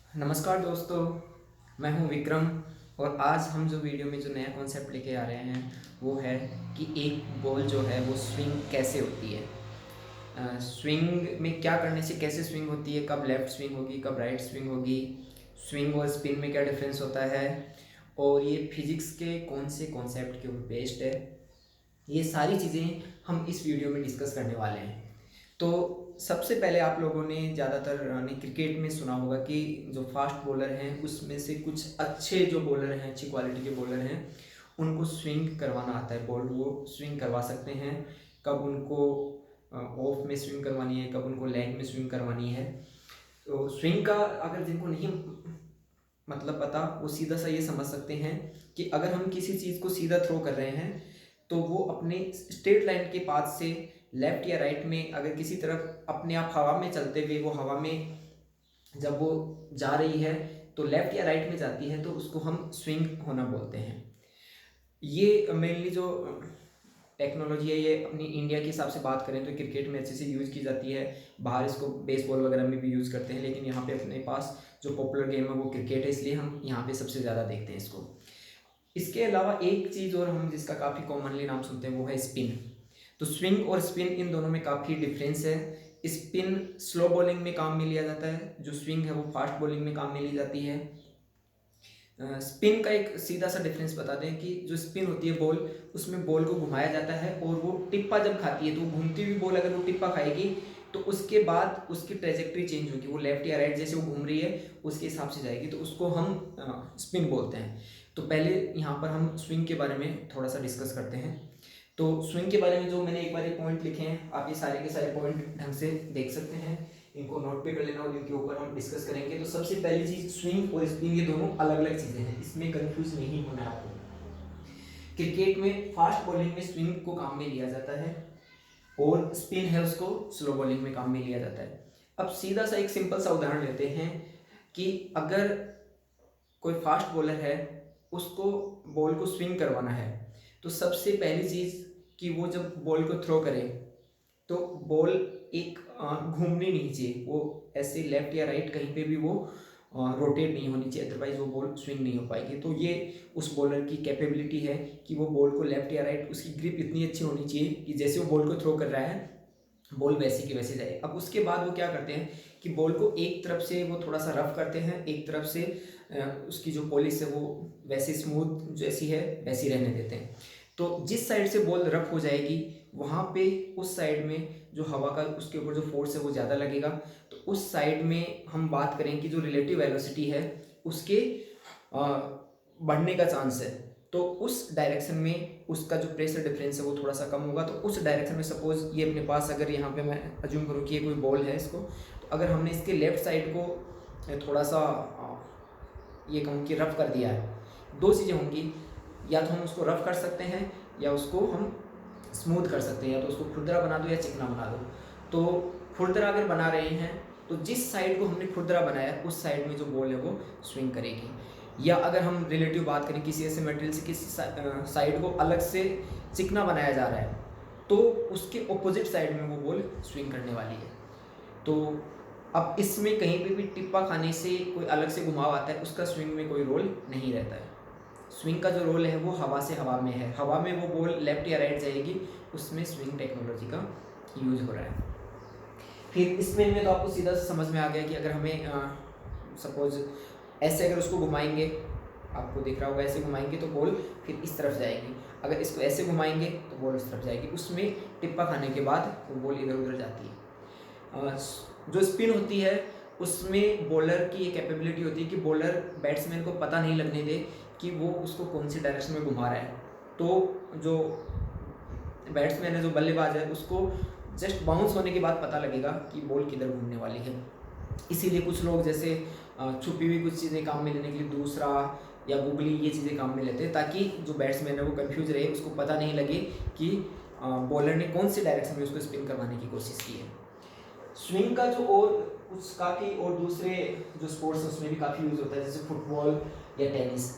नमस्कार दोस्तों, मैं हूं विक्रम। और आज हम जो वीडियो में जो नया कॉन्सेप्ट लेके आ रहे हैं वो है कि एक बॉल जो है वो स्विंग कैसे होती है। स्विंग में क्या करने से कैसे स्विंग होती है, कब लेफ़्ट स्विंग होगी, कब राइट स्विंग होगी, स्विंग और स्पिन में क्या डिफरेंस होता है, और ये फिजिक्स के कौन से कॉन्सेप्ट के ऊपर बेस्ड है। ये सारी चीज़ें हम इस वीडियो में डिस्कस करने वाले हैं। तो सबसे पहले आप लोगों ने ज़्यादातर ने क्रिकेट में सुना होगा कि जो फास्ट बॉलर हैं उसमें से कुछ अच्छे जो बॉलर हैं, अच्छी क्वालिटी के बॉलर हैं, उनको स्विंग करवाना आता है। बॉल वो स्विंग करवा सकते हैं, कब उनको ऑफ में स्विंग करवानी है, कब उनको लेग में स्विंग करवानी है। तो स्विंग का अगर जिनको नहीं मतलब पता, वो सीधा सा ये समझ सकते हैं कि अगर हम किसी चीज़ को सीधा थ्रो कर रहे हैं तो वो अपने स्ट्रेट लाइन के पाथ से लेफ्ट या राइट में अगर किसी तरफ अपने आप हवा में चलते हुए वो हवा में जब वो जा रही है तो लेफ्ट या राइट में जाती है तो उसको हम स्विंग होना बोलते हैं। ये मेनली जो टेक्नोलॉजी है ये अपनी इंडिया के हिसाब से बात करें तो क्रिकेट में अच्छे से यूज़ की जाती है। बाहर इसको बेसबॉल वगैरह में भी यूज़ करते हैं, लेकिन यहाँ पे अपने पास जो पॉपुलर गेम है वो क्रिकेट है, इसलिए हम यहाँ पे सबसे ज़्यादा देखते हैं इसको। इसके अलावा एक चीज़ और हम जिसका काफ़ी कॉमनली नाम सुनते हैं वो है स्पिन। तो स्विंग और स्पिन इन दोनों में काफ़ी डिफरेंस है। स्पिन स्लो बॉलिंग में काम में लिया जाता है, जो स्विंग है वो फास्ट बॉलिंग में काम में ली जाती है। स्पिन का एक सीधा सा डिफरेंस बता दें कि जो स्पिन होती है बॉल, उसमें बॉल को घुमाया जाता है और वो टिप्पा जब खाती है तो घूमती हुई बॉल अगर वो टिप्पा खाएगी तो उसके बाद उसकी ट्रेजेक्ट्री चेंज होगी, वो लेफ्ट या राइट जैसे वो घूम रही है उसके हिसाब से जाएगी, तो उसको हम स्पिन बोलते हैं। तो पहले यहाँ पर हम स्विंग के बारे में थोड़ा सा डिस्कस करते हैं। तो स्विंग के बारे में जो मैंने एक बार पॉइंट लिखे हैं, आप ये सारे के सारे पॉइंट ढंग से देख सकते हैं, इनको नोट पे कर लेना और इनके ऊपर हम डिस्कस करेंगे। तो सबसे पहली चीज, स्विंग और स्पिन ये दोनों अलग अलग चीजें हैं, इसमें कंफ्यूज नहीं होना है आपको। क्रिकेट में फास्ट बॉलिंग में स्विंग को काम में लिया जाता है और स्पिन है उसको स्लो बॉलिंग में काम में लिया जाता है। अब सीधा सा एक सिंपल सा उदाहरण लेते हैं कि अगर कोई फास्ट बॉलर है, उसको बॉल को स्विंग करवाना है, तो सबसे पहली चीज़ कि वो जब बॉल को थ्रो करे तो बॉल एक घूमनी नहीं चाहिए, वो ऐसे लेफ्ट या राइट कहीं पे भी वो रोटेट नहीं होनी चाहिए, अदरवाइज वो बॉल स्विंग नहीं हो पाएगी। तो ये उस बॉलर की कैपेबिलिटी है कि वो बॉल को लेफ्ट या राइट, उसकी ग्रिप इतनी अच्छी होनी चाहिए कि जैसे वो बॉल को थ्रो कर रहा है बॉल वैसे की वैसे जाए। अब उसके बाद वो क्या करते हैं कि बॉल को एक तरफ से वो थोड़ा सा रफ करते हैं, एक तरफ से उसकी जो पॉलिश है वो वैसे स्मूथ जैसी है वैसी रहने देते हैं। तो जिस साइड से बॉल रफ हो जाएगी वहाँ पे उस साइड में जो हवा का उसके ऊपर जो फोर्स है वो ज़्यादा लगेगा, तो उस साइड में हम बात करें कि जो रिलेटिव वेलोसिटी है उसके बढ़ने का चांस है, तो उस डायरेक्शन में उसका जो प्रेशर डिफरेंस है वो थोड़ा सा कम होगा। तो उस डायरेक्शन में सपोज ये अपने पास, अगर यहाँ पे मैं अज्यूम करूँ कि ये कोई बॉल है इसको, तो अगर हमने इसके लेफ्ट साइड को थोड़ा सा ये कहूँ कि रफ कर दिया है, दो चीज़ें होंगी, या तो हम उसको रफ कर सकते हैं या उसको हम स्मूथ कर सकते हैं, या तो उसको खुरदरा बना दो या चिकना बना दो। तो खुरदरा अगर बना रहे हैं तो जिस साइड को हमने खुरदरा बनाया उस साइड में जो बॉल है वो स्विंग करेगी। या अगर हम रिलेटिव बात करें, किसी ऐसे मटेरियल से किसी साइड को अलग से चिकना बनाया जा रहा है तो उसके ऑपोजिट साइड में वो बॉल स्विंग करने वाली है। तो अब इसमें कहीं पे भी टिप्पा खाने से कोई अलग से घुमाव आता है, उसका स्विंग में कोई रोल नहीं रहता है। स्विंग का जो रोल है वो हवा से हवा में है, हवा में वो बॉल लेफ्ट या राइट जाएगी, उसमें स्विंग टेक्नोलॉजी का यूज हो रहा है। फिर स्पिन में तो आपको सीधा समझ में आ गया कि अगर हमें सपोज ऐसे अगर उसको घुमाएंगे, आपको दिख रहा होगा ऐसे घुमाएंगे तो बॉल फिर इस तरफ जाएगी, अगर इसको ऐसे घुमाएंगे तो बॉल इस तरफ जाएगी, उसमें टिप्पा खाने के बाद वो बॉल इधर उधर जाती है। जो स्पिन होती है उसमें बॉलर की ये कैपेबिलिटी होती है कि बॉलर बैट्समैन को पता नहीं लगने दे कि वो उसको कौन सी डायरेक्शन में घुमा रहा है। तो जो बैट्समैन है, जो बल्लेबाज है, उसको जस्ट बाउंस होने के बाद पता लगेगा कि बॉल किधर घूमने वाली है। इसीलिए कुछ लोग जैसे छुपी हुई कुछ चीज़ें काम में लेने के लिए दूसरा या गूगली ये चीज़ें काम में लेते हैं, ताकि जो बैट्समैन है वो कंफ्यूज रहे, उसको पता नहीं लगे कि बॉलर ने कौन सी डायरेक्शन में उसको स्पिन करवाने की कोशिश की है। स्विंग का जो और कुछ काफ़ी और दूसरे जो स्पोर्ट्स हैं उसमें भी काफ़ी यूज़ होता है, जैसे फुटबॉल या टेनिस।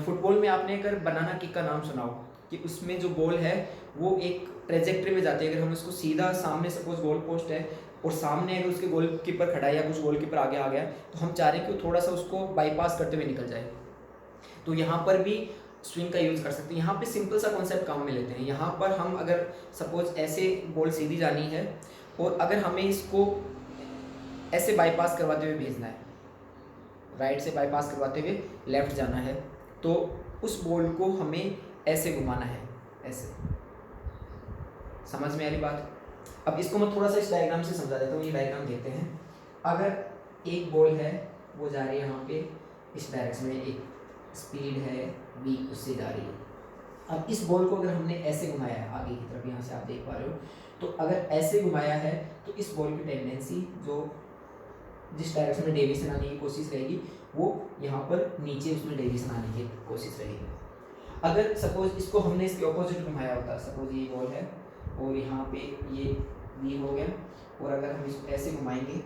फुटबॉल में आपने अगर बनाना किक का नाम सुना हो कि उसमें जो बॉल है वो एक ट्रेजेक्ट्री में जाती है, अगर हम उसको सीधा सामने सपोज गोल पोस्ट है और सामने अगर उसके गोलकीपर खड़ा है या कुछ गोलकीपर आगे आ गया तो हम चाह रहे हैं कि वो थोड़ा सा उसको बाईपास करते हुए निकल जाए, तो यहाँ पर भी स्विंग का यूज़ कर सकते हैं। यहाँ पे सिंपल सा कॉन्सेप्ट काम में लेते हैं। यहाँ पर हम अगर सपोज ऐसे बॉल सीधी जानी है और अगर हमें इसको ऐसे बाईपास करवाते हुए भेजना है, राइट से बाईपास करवाते हुए लेफ्ट जाना है, तो उस बॉल को हमें ऐसे घुमाना है, ऐसे। समझ में आ रही बात? अब इसको मैं थोड़ा सा इस डायग्राम से समझा देता हूँ। ये डायग्राम देखते हैं। अगर एक बॉल है वो जा रही है यहाँ पे इस डायरेक्शन में, एक स्पीड है v उससे जा रही है। अब इस बॉल को अगर हमने ऐसे घुमाया है आगे की तरफ, यहाँ से आप देख पा रहे हो, तो अगर ऐसे घुमाया है तो इस बॉल की टेंडेंसी जो जिस डायरेक्शन में डेविएशन आने की कोशिश रहेगी वो यहाँ पर नीचे उसमें डेविएशन आने की कोशिश रहेगी। अगर सपोज इसको हमने इसके ऑपोजिट घुमाया होता, सपोज ये बॉल है और यहाँ पे ये v हो गया, और अगर हम इसको ऐसे घुमाएंगे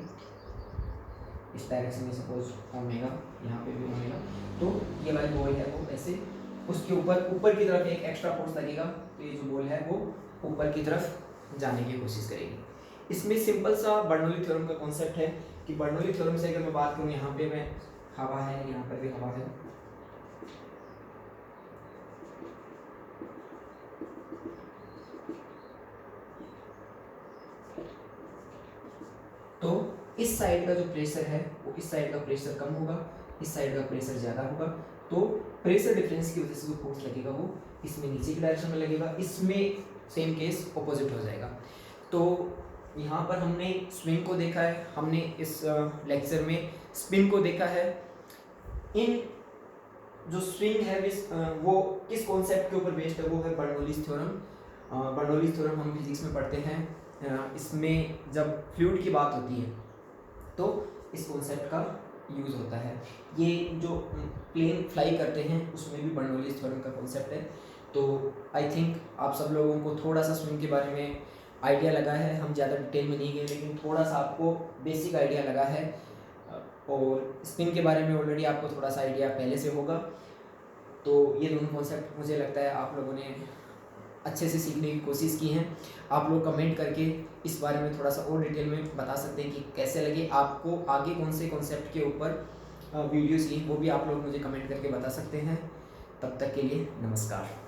इस डायरेक्शन में, सपोज ओमेगा, यहाँ पे भी ओमेगा, तो ये वाली बॉल है वो ऐसे उसके ऊपर की तरफ एक एक्स्ट्रा फोर्स लगेगा, तो ये जो बॉल है वो ऊपर की तरफ जाने की कोशिश करेगी। इसमें सिंपल सा बर्नौली थ्योरम का कॉन्सेप्ट है कि बर्नौली थ्योरम से अगर मैं बात करूँ, यहाँ पे मैं हवा है, यहाँ पर भी हवा है, तो इस साइड का जो प्रेशर है वो इस साइड का प्रेशर कम होगा, इस साइड का प्रेशर ज़्यादा होगा, तो प्रेशर डिफरेंस की वजह से जो फोर्स लगेगा वो इसमें नीचे की डायरेक्शन में लगेगा, इसमें सेम केस ऑपोजिट हो जाएगा। तो यहाँ पर हमने स्विंग को देखा है, हमने इस लेक्चर में स्पिन को देखा है। इन जो स्विंग है वो किस कॉन्सेप्ट के ऊपर बेस्ड है, वो है बर्नौलीज थ्योरम। बर्नौलीज थ्योरम हम फिजिक्स में पढ़ते हैं। इसमें जब फ्लूइड की बात होती है तो इस कॉन्सेप्ट का यूज़ होता है। ये जो प्लेन फ्लाई करते हैं उसमें भी बर्नौलीज थ्योरम का कॉन्सेप्ट है। तो आई थिंक आप सब लोगों को थोड़ा सा स्विंग के बारे में आइडिया लगा है। हम ज़्यादा डिटेल में नहीं गए, लेकिन थोड़ा सा आपको बेसिक आइडिया लगा है, और स्पिन के बारे में ऑलरेडी आपको थोड़ा सा आइडिया पहले से होगा। तो ये दोनों कॉन्सेप्ट मुझे लगता है आप लोगों ने अच्छे से सीखने की कोशिश की हैं। आप लोग कमेंट करके इस बारे में थोड़ा सा और डिटेल में बता सकते हैं कि कैसे लगे आपको, आगे कौन से कॉन्सेप्ट के ऊपर वीडियोस की, वो भी आप लोग मुझे कमेंट करके बता सकते हैं। तब तक के लिए नमस्कार।